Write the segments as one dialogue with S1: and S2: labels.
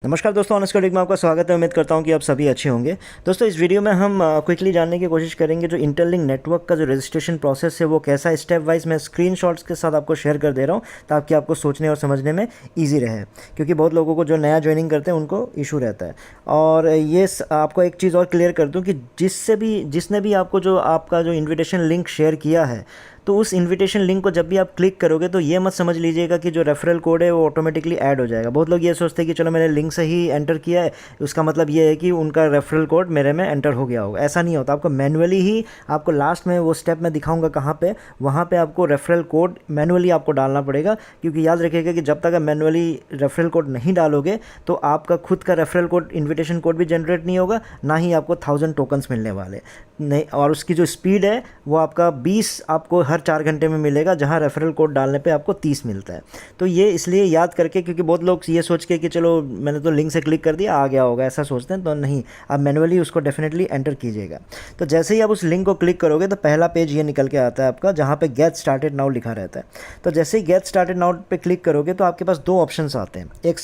S1: नमस्कार दोस्तों, honest coding में आपका स्वागत है। उम्मीद करता हूं कि आप सभी अच्छे होंगे। दोस्तों, इस वीडियो में हम क्विकली जानने की कोशिश करेंगे जो इंटरलिंक नेटवर्क का जो रजिस्ट्रेशन प्रोसेस है वो कैसा है। स्टेप वाइज मैं स्क्रीनशॉट्स के साथ आपको शेयर कर दे रहा हूं ताकि आपको सोचने और समझने में ईजी रहे, क्योंकि बहुत लोगों को जो नया ज्वाइनिंग करते हैं उनको इशू रहता है। और ये आपको एक चीज़ और क्लियर कर दूँ कि जिसने भी आपको जो आपका जो इन्विटेशन लिंक शेयर किया है, तो उस इन्विटेशन लिंक को जब भी आप क्लिक करोगे तो ये मत समझ लीजिएगा कि जो रेफरल कोड है वो ऑटोमेटिकली ऐड हो जाएगा। बहुत लोग ये सोचते हैं कि चलो मैंने लिंक से ही एंटर किया है, उसका मतलब ये है कि उनका रेफरल कोड मेरे में एंटर हो गया होगा। ऐसा नहीं होता। आपको मैनुअली ही, आपको लास्ट में वो स्टेप मैं दिखाऊंगा कहाँ पे, वहाँ पे आपको रेफरल कोड मैनुअली आपको डालना पड़ेगा। क्योंकि याद रखिएगा कि जब तक आप मैनुअली रेफरल कोड नहीं डालोगे तो आपका खुद का रेफरल कोड, इन्विटेशन कोड भी जनरेट नहीं होगा, ना ही आपको 1000 टोकन्स मिलने वाले नहीं। और उसकी जो स्पीड है वो आपका 20 आपको हर 4 घंटे में मिलेगा, जहां रेफरल कोड डालने पे आपको 30 मिलता है। तो ये इसलिए याद करके, क्योंकि बहुत लोग ये सोच के कि चलो मैंने तो लिंक से क्लिक कर दिया आ गया होगा, ऐसा सोचते हैं। तो नहीं, आप मैनुअली उसको डेफिनेटली एंटर कीजिएगा। तो जैसे ही आप उस लिंक को क्लिक करोगे तो पहला पेज ये निकल के आता है आपका, जहाँ पे गेट स्टार्टेड नाउ लिखा रहता है। तो जैसे ही गेट स्टार्टेड नाउ पे क्लिक करोगे तो आपके पास 2 ऑप्शंस आते हैं, एक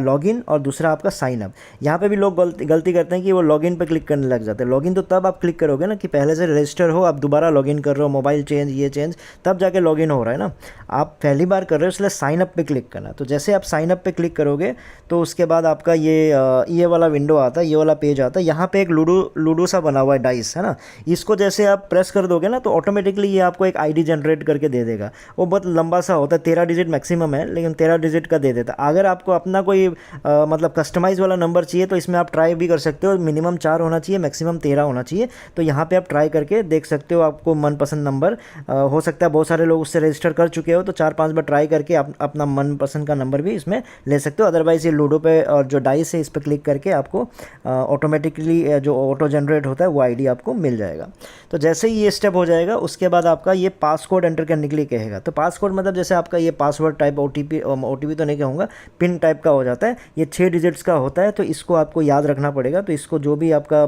S1: लॉगिन और दूसरा आपका साइन अप। यहाँ पे भी लोग गलती करते हैं कि वो लॉगिन पे क्लिक करने लग जाते हैं। लॉगिन तो तब आप क्लिक करोगे ना कि पहले से रजिस्टर हो, आप दोबारा लॉगिन कर रहे हो, मोबाइल चेंज, ये चेंज, तब जाके लॉगिन हो रहा है ना। आप पहली बार कर रहे हो इसलिए साइन अप पे क्लिक करना। तो जैसे आप साइन अप पे क्लिक करोगे तो उसके बाद आपका ये वाला विंडो आता है, ये वाला पेज आता है। यहाँ पे एक लूडो सा बना हुआ है, डाइस है ना। इसको जैसे आप प्रेस कर दोगे ना तो ऑटोमेटिकली ये आपको एक आईडी जनरेट करके दे देगा। वो बहुत लंबा सा होता है, 13 डिजिट मैक्सिमम है, लेकिन 13 डिजिट का दे देता है। अगर आपको अपना कोई मतलब कस्टमाइज वाला नंबर चाहिए तो इसमें आप ट्राई भी कर सकते हो। मिनिमम 4 होना चाहिए, मैक्सिमम 13 होना चाहिए। तो यहाँ पे आप ट्राई करके देख सकते हो, आपको मनपसंद नंबर हो सकता है। बहुत सारे लोग उससे रजिस्टर कर चुके हो तो 4-5 बार ट्राई करके अपना मनपसंद का नंबर भी इसमें ले सकते हो। अदरवाइज़ ये लूडो पे और जो डाइस है इस पर क्लिक करके आपको ऑटोमेटिकली जो ऑटो जनरेट होता है वो आईडी आपको मिल जाएगा। तो जैसे ही ये स्टेप हो जाएगा उसके बाद आपका ये पासकोड एंटर करने के लिए कहेगा। तो पासकोड मतलब जैसे आपका ये पासवर्ड टाइप ओटीपी तो नहीं कहूँगा, पिन टाइप का हो जाता है। ये 6 डिजिट्स का होता है, तो इसको आपको याद रखना पड़ेगा। तो इसको जो भी आपका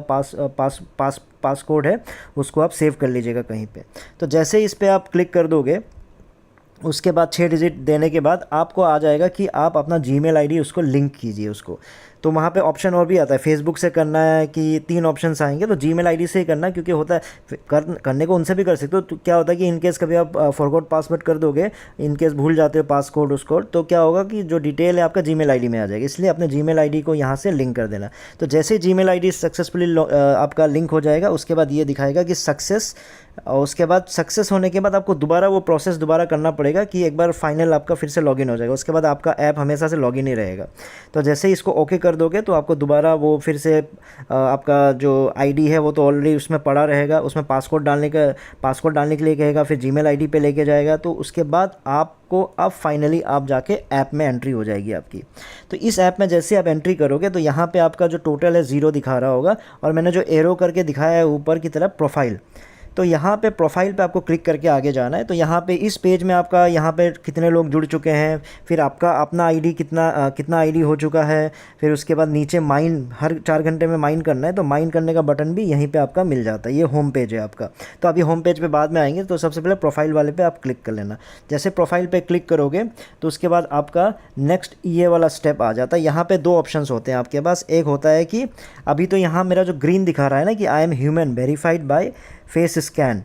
S1: पासकोड है उसको आप सेव कर लीजिएगा कहीं पे। तो जैसे ही इस पर आप क्लिक कर दोगे उसके बाद 6 डिजिट देने के बाद आपको आ जाएगा कि आप अपना जीमेल आईडी उसको लिंक कीजिए उसको। तो वहाँ पे ऑप्शन और भी आता है, फेसबुक से करना है कि 3 ऑप्शंस आएंगे। तो जीमेल आईडी से ही करना, क्योंकि होता है करने को उनसे भी कर सकते हो। तो क्या होता है कि इनकेस कभी आप फॉरगॉट पासवर्ड कर दोगे, इनकेस भूल जाते हो पासकोड उसको, तो क्या होगा कि जो डिटेल है आपका जीमेल आईडी में आ जाएगी। इसलिए अपने जीमेल आईडी को यहाँ से लिंक कर देना। तो जैसे ही जीमेल आईडी सक्सेसफुली आपका लिंक हो जाएगा उसके बाद ये दिखाएगा कि सक्सेस। और उसके बाद सक्सेस होने के बाद आपको दोबारा वो प्रोसेस दोबारा करना पड़ेगा कि एक बार फाइनल आपका फिर से लॉगिन हो जाएगा। उसके बाद आपका ऐप हमेशा से लॉगिन ही रहेगा। तो जैसे ही इसको ओके कर दोगे तो आपको दोबारा वो फिर से आपका जो आईडी है वो तो ऑलरेडी उसमें पड़ा रहेगा, उसमें पासकोड डालने के लिए कहेगा, फिर जीमेल आईडी पे लेके जाएगा। तो उसके बाद आपको अब फाइनली आप जाके ऐप में एंट्री हो जाएगी आपकी। तो इस ऐप में जैसे आप एंट्री करोगे तो यहाँ पे आपका जो टोटल है 0 दिखा रहा होगा, और मैंने जो एरो करके दिखाया है ऊपर की तरफ प्रोफाइल, तो यहाँ पे प्रोफाइल पे आपको क्लिक करके आगे जाना है। तो यहाँ पे इस पेज में आपका यहाँ पे कितने लोग जुड़ चुके हैं, फिर आपका अपना आईडी कितना आईडी हो चुका है, फिर उसके बाद नीचे माइन, हर 4 घंटे में माइन करना है। तो माइन करने का बटन भी यहीं पे आपका मिल जाता है। ये होम पेज है आपका। तो अभी होम पेज पे बाद में आएंगे। तो सबसे पहले प्रोफाइल वाले पे आप क्लिक कर लेना। जैसे प्रोफाइल पे क्लिक करोगे तो उसके बाद आपका नेक्स्ट ये वाला स्टेप आ जाता है। यहाँ पे 2 ऑप्शंस होते हैं आपके पास। एक होता है कि अभी तो यहाँ मेरा जो ग्रीन दिखा रहा है ना कि I am human verified by face scan,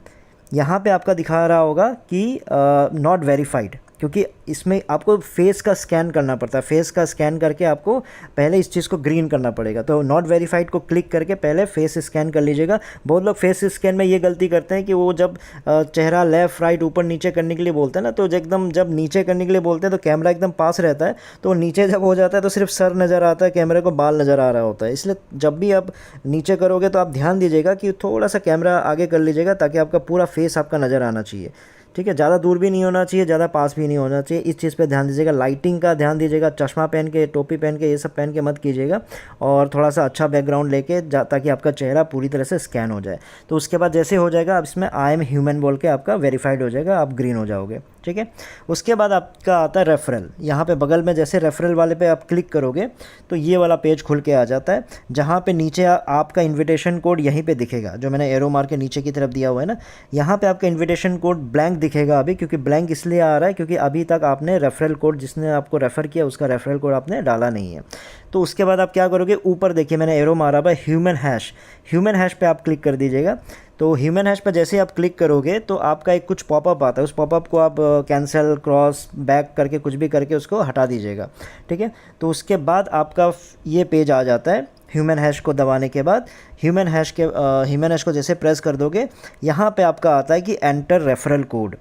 S1: यहाँ पे आपका दिखा रहा होगा कि नॉट वेरीफाइड, क्योंकि इसमें आपको फेस का स्कैन करना पड़ता है। फेस का स्कैन करके आपको पहले इस चीज़ को ग्रीन करना पड़ेगा। तो नॉट वेरीफाइड को क्लिक करके पहले फेस स्कैन कर लीजिएगा। बहुत लोग फेस स्कैन में ये गलती करते हैं कि वो जब चेहरा लेफ़्ट राइट ऊपर नीचे करने के लिए बोलते हैं ना, तो जब नीचे करने के लिए बोलते हैं तो कैमरा एकदम पास रहता है, तो नीचे जब हो जाता है तो सिर्फ सर नज़र आता है, कैमरे को बाल नज़र आ रहा होता है। इसलिए जब भी आप नीचे करोगे तो आप ध्यान दीजिएगा कि थोड़ा सा कैमरा आगे कर लीजिएगा ताकि आपका पूरा फेस आपका नज़र आना चाहिए। ठीक है, ज़्यादा दूर भी नहीं होना चाहिए, ज़्यादा पास भी नहीं होना चाहिए। इस चीज़ पे ध्यान दीजिएगा। लाइटिंग का ध्यान दीजिएगा। चश्मा पहन के, टोपी पहन के, ये सब पहन के मत कीजिएगा। और थोड़ा सा अच्छा बैकग्राउंड लेके ताकि आपका चेहरा पूरी तरह से स्कैन हो जाए। तो उसके बाद जैसे हो जाएगा, अब इसमें आई एम ह्यूमन बोल के आपका वेरीफाइड हो जाएगा, आप ग्रीन हो जाओगे। ठीक है, उसके बाद आपका आता है रेफरल। यहाँ पे बगल में जैसे रेफरल वाले पे आप क्लिक करोगे तो ये वाला पेज खुल के आ जाता है, जहाँ पे नीचे आपका इन्विटेशन कोड यहीं पे दिखेगा, जो मैंने एरो मार के नीचे की तरफ दिया हुआ है ना। यहाँ पे आपका इन्विटेशन कोड ब्लैंक दिखेगा अभी, क्योंकि ब्लैंक इसलिए आ रहा है क्योंकि अभी तक आपने रेफरल कोड, जिसने आपको रेफ़र किया उसका रेफरल कोड आपने डाला नहीं है। तो उसके बाद आप क्या करोगे, ऊपर देखिए मैंने एरो मारा हुआ है ह्यूमन हैश पे आप क्लिक कर दीजिएगा। तो ह्यूमन हैश पर जैसे ही आप क्लिक करोगे तो आपका एक कुछ पॉपअप आता है, उस पॉपअप को आप कैंसिल, क्रॉस, बैक करके कुछ भी करके उसको हटा दीजिएगा, ठीक है। तो उसके बाद आपका ये पेज आ जाता है। ह्यूमन हैश को दबाने के बाद ह्यूमन हैश को जैसे प्रेस कर दोगे, यहाँ पे आपका आता है कि एंटर रेफरल कोड।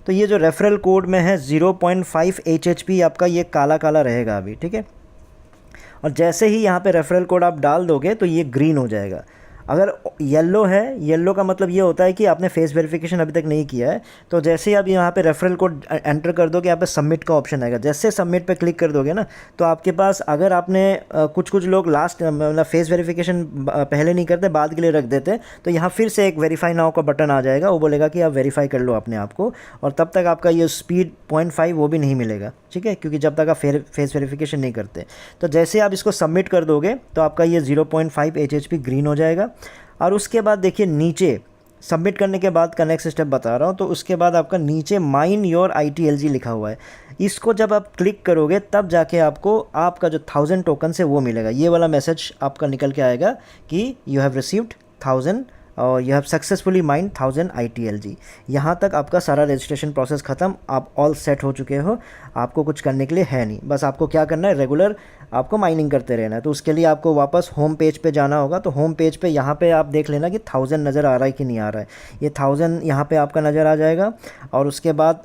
S1: तो ये जो रेफरल कोड में है 0.5 HHP आपका ये काला काला रहेगा अभी, ठीक है। और जैसे ही यहाँ पे रेफरल कोड आप डाल दोगे तो ये ग्रीन हो जाएगा। अगर येलो है, येलो का मतलब ये होता है कि आपने फेस वेरिफिकेशन अभी तक नहीं किया है। तो जैसे ही आप यहाँ पे रेफरल कोड एंटर कर दोगे, यहाँ पे सबमिट का ऑप्शन आएगा। जैसे सबमिट पे क्लिक कर दोगे ना, तो आपके पास, अगर आपने कुछ लोग लास्ट मतलब फेस वेरिफिकेशन पहले नहीं करते, बाद के लिए रख देते, तो यहाँ फिर से एक वेरीफाई नाउ का बटन आ जाएगा। वो बोलेगा कि आप वेरीफाई कर लो अपने आप को, और तब तक आपका ये स्पीड 0.5 वो भी नहीं मिलेगा, ठीक है, क्योंकि जब तक आप फेस वेरिफिकेशन नहीं करते। तो जैसे आप इसको सबमिट कर दोगे तो आपका ये 0.5 HHP ग्रीन हो जाएगा। और उसके बाद देखिए नीचे, सबमिट करने के बाद का नेक्स्ट स्टेप बता रहा हूँ, तो उसके बाद आपका नीचे माइन योर ITLG लिखा हुआ है। इसको जब आप क्लिक करोगे तब जाके आपको आपका जो 1000 टोकन है वो मिलेगा। ये वाला मैसेज आपका निकल के आएगा कि यू हैव रिसीव्ड 1000 और you have successfully mind 1000 ITLG। यहाँ तक आपका सारा रजिस्ट्रेशन प्रोसेस ख़त्म, आप ऑल सेट हो चुके हो। आपको कुछ करने के लिए है नहीं, बस आपको क्या करना है, रेगुलर आपको माइनिंग करते रहना है। तो उसके लिए आपको वापस होम पेज पे जाना होगा। तो होम पेज पे यहाँ पे आप देख लेना कि 1000 नज़र आ रहा है कि नहीं आ रहा है। ये 1000 यहाँ पे आपका नज़र आ जाएगा। और उसके बाद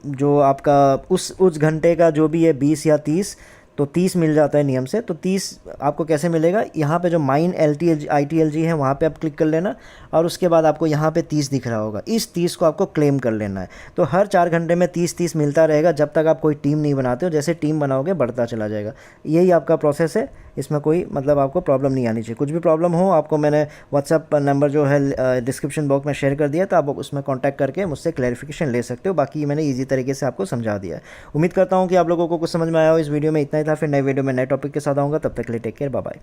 S1: जो आपका उस घंटे का जो भी है 20 या 30, तो 30 मिल जाता है नियम से। तो 30 आपको कैसे मिलेगा, यहाँ पे जो माइन ITLG है वहाँ पे आप क्लिक कर लेना, और उसके बाद आपको यहाँ पे 30 दिख रहा होगा। इस 30 को आपको क्लेम कर लेना है। तो हर 4 घंटे में 30 मिलता रहेगा जब तक आप कोई टीम नहीं बनाते हो। जैसे टीम बनाओगे बढ़ता चला जाएगा। यही आपका प्रोसेस है, इसमें कोई मतलब आपको प्रॉब्लम नहीं आनी चाहिए। कुछ भी प्रॉब्लम हो, आपको मैंने व्हाट्सअप नंबर जो है डिस्क्रिप्शन बॉक्स में शेयर कर दिया, तो आप उसमें कॉन्टैक्ट करके मुझसे क्लैरिफिकेशन ले सकते हो। बाकी मैंने ईजी तरीके से आपको समझा दिया है। उम्मीद करता हूँ कि आप लोगों को कुछ समझ में आया हो इस वीडियो में। इतना ही था, फिर नए वीडियो में नए टॉपिक के साथ आऊँगा। तब तक के लिए टेक केयर, बाय बाय।